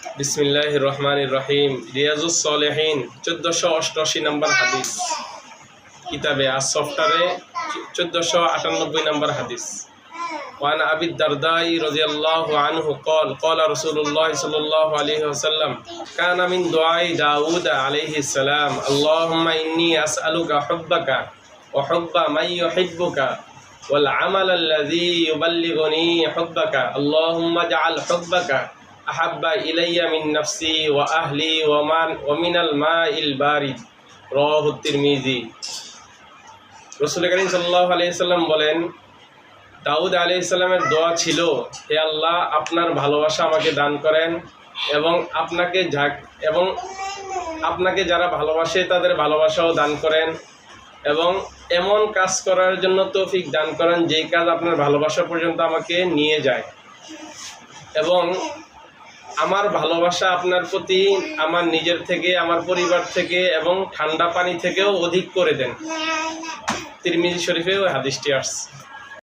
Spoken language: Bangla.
বিসমিল্লাহির রহমানির রহিম। রিয়াজুস সলিহিন 1488 নম্বর হাদিস কিতাবে আস-সফটারে 1498 নম্বর হাদিস। ওয়ান আবি দারদাই রাদিয়াল্লাহু আনহু قال قال رسول الله صلى الله عليه وسلم كان من دعاء داود عليه السلام اللهم إني أسألك حبك وحب من يحبك والعمل الذي يبلغني حبك اللهم اجعل حبك أحب إلي من نفسي وأهلي ومن الماء البارد رواه الترمذي। রাসূল করিম সাল্লাল্লাহু আলাইহি ওয়াসাল্লাম বলেন, দাউদ আলাইহিস সালামের দোয়া ছিল, হে আল্লাহ, আপনার ভালোবাসা আমাকে দান করেন এবং আপনাকে যারা ভালোবাসে তাদের ভালোবাসাও দান করেন এবং এমন কাজ করার জন্য তৌফিক দান করেন যেই কাজ আপনার ভালোবাসা পর্যন্ত আমাকে নিয়ে যায় এবং আমার ভালোবাসা আপনার প্রতি আমার নিজের থেকে, আমার পরিবার থেকে এবং ঠান্ডা পানি থেকেও অধিক করে দেন। তিরমিজি শরীফে ওই হাদিসটি আসছে।